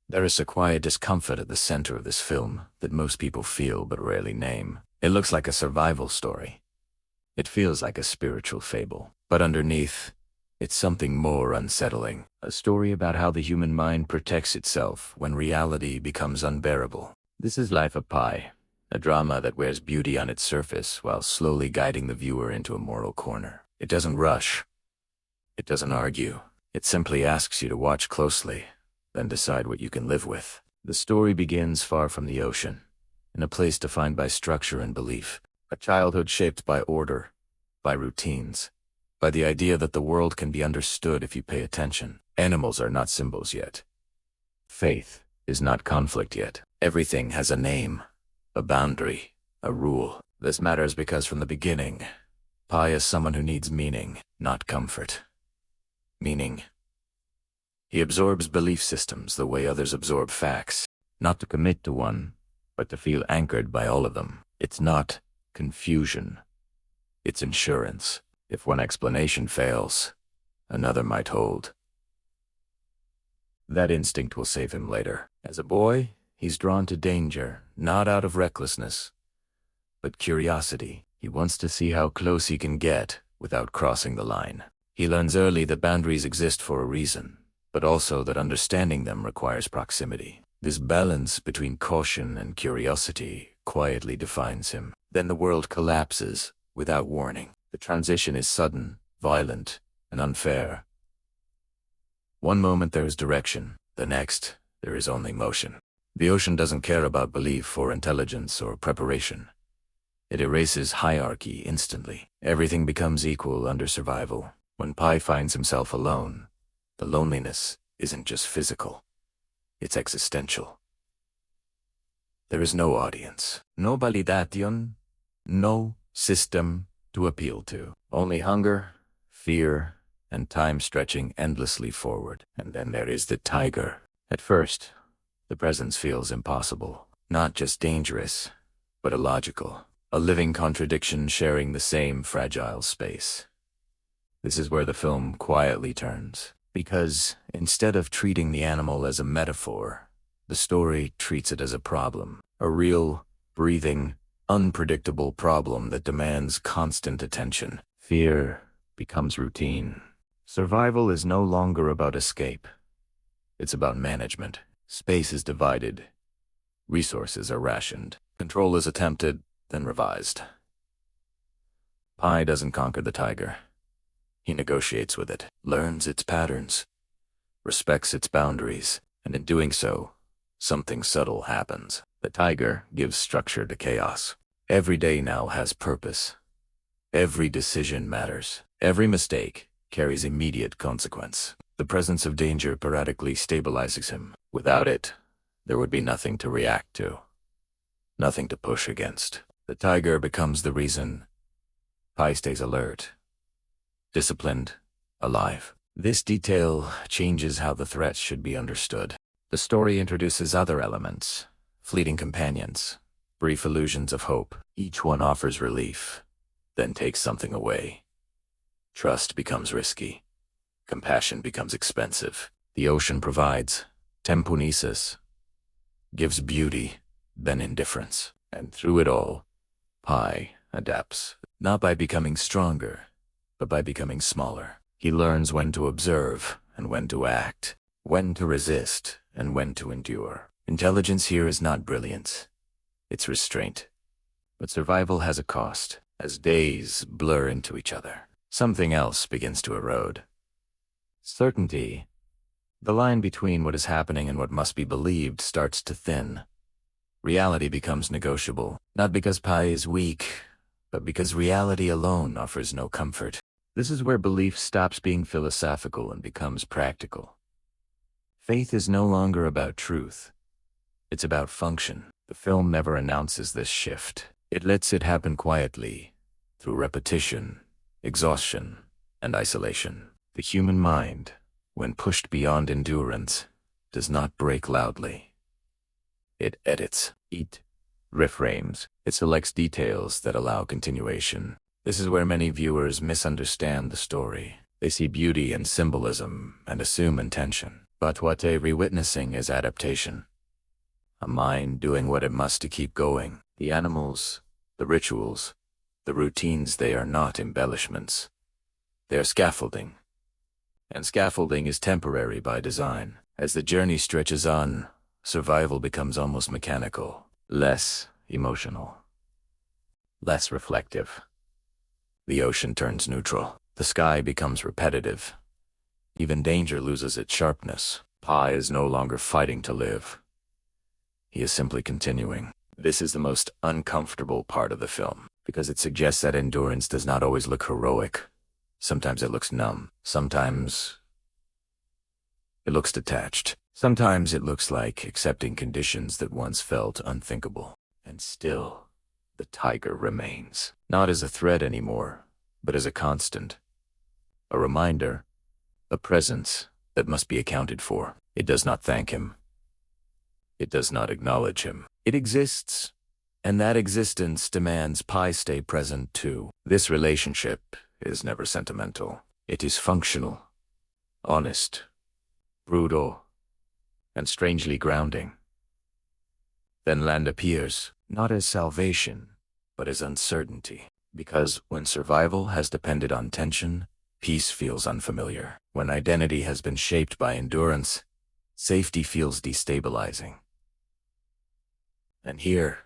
There is a quiet discomfort at the center of this film that most people feel but rarely name. It looks like a survival story. It feels like a spiritual fable. But underneath, it's something more unsettling. A story about how the human mind protects itself when reality becomes unbearable. This is Life of Pi, a drama that wears beauty on its surface while slowly guiding the viewer into a moral corner. It doesn't rush. It doesn't argue. It simply asks you to watch closely, then decide what you can live with. The story begins far from the ocean, in a place defined by structure and belief. A childhood shaped by order, by routines, by the idea that the world can be understood if you pay attention. Animals are not symbols yet. Faith is not conflict yet. Everything has a name, a boundary, a rule. This matters because from the beginning, Pi is someone who needs meaning, not comfort. Meaning. He absorbs belief systems the way others absorb facts, not to commit to one, but to feel anchored by all of them. It's not confusion. It's insurance. If one explanation fails, another might hold. That instinct will save him later. As a boy, he's drawn to danger, not out of recklessness, but curiosity. He wants to see how close he can get without crossing the line. He learns early that boundaries exist for a reason, but also that understanding them requires proximity. This balance between caution and curiosity quietly defines him. Then the world collapses without warning. The transition is sudden, violent, and unfair. One moment there is direction, the next there is only motion. The ocean doesn't care about belief or intelligence or preparation. It erases hierarchy instantly. Everything becomes equal under survival. When Pi finds himself alone, the loneliness isn't just physical, it's existential. There is no audience, no validation, no system to appeal to. Only hunger, fear, and time stretching endlessly forward. And then there is the tiger. At first, the presence feels impossible. Not just dangerous, but illogical. A living contradiction sharing the same fragile space. This is where the film quietly turns. Because instead of treating the animal as a metaphor, the story treats it as a problem. A real, breathing, unpredictable problem that demands constant attention. Fear becomes routine. Survival is no longer about escape. It's about management. Space is divided. Resources are rationed. Control is attempted, then revised. Pi doesn't conquer the tiger. He negotiates with it, learns its patterns, respects its boundaries, and in doing so, something subtle happens. The tiger gives structure to chaos. Every day now has purpose. Every decision matters. Every mistake carries immediate consequence. The presence of danger periodically stabilizes him. Without it, there would be nothing to react to, nothing to push against. The tiger becomes the reason Pi stays alert, disciplined, alive. This detail changes how the threats should be understood. The story introduces other elements, fleeting companions, brief illusions of hope. Each one offers relief, then takes something away. Trust becomes risky. Compassion becomes expensive. The ocean provides temponesis, gives beauty, then indifference. And through it all, Pi adapts, not by becoming stronger, but by becoming smaller. He learns when to observe and when to act, when to resist and when to endure. Intelligence here is not brilliance, it's restraint. But survival has a cost. As days blur into each other, something else begins to erode. Certainty. The line between what is happening and what must be believed starts to thin. Reality becomes negotiable, not because Pi is weak, but because reality alone offers no comfort. This is where belief stops being philosophical and becomes practical. Faith is no longer about truth. It's about function. The film never announces this shift. It lets it happen quietly, through repetition, exhaustion, and isolation. The human mind, when pushed beyond endurance, does not break loudly. It edits, it reframes. It selects details that allow continuation. This is where many viewers misunderstand the story. They see beauty and symbolism and assume intention. But what they're re-witnessing is adaptation. A mind doing what it must to keep going. The animals, the rituals, the routines, they are not embellishments. They're scaffolding. And scaffolding is temporary by design. As the journey stretches on, survival becomes almost mechanical, less emotional, less reflective. The ocean turns neutral. The sky becomes repetitive. Even danger loses its sharpness. Pi is no longer fighting to live. He is simply continuing. This is the most uncomfortable part of the film, because it suggests that endurance does not always look heroic. Sometimes it looks numb. Sometimes it looks detached. Sometimes it looks like accepting conditions that once felt unthinkable. And still, the tiger remains. Not as a threat anymore, but as a constant. A reminder, a presence that must be accounted for. It does not thank him. It does not acknowledge him. It exists, and that existence demands Pi stay present too. This relationship is never sentimental. It is functional, honest, brutal, and strangely grounding. Then land appears, not as salvation, but as uncertainty. Because when survival has depended on tension, peace feels unfamiliar. When identity has been shaped by endurance, safety feels destabilizing. And here,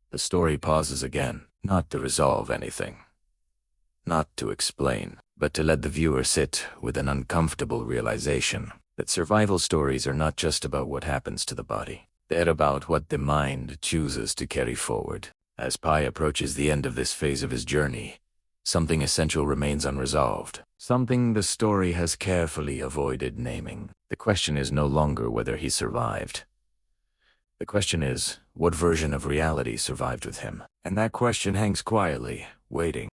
the story pauses again, not to resolve anything, not to explain, but to let the viewer sit with an uncomfortable realization that survival stories are not just about what happens to the body. They're about what the mind chooses to carry forward. As Pi approaches the end of this phase of his journey, something essential remains unresolved. Something the story has carefully avoided naming. The question is no longer whether he survived. The question is, what version of reality survived with him? And that question hangs quietly, waiting.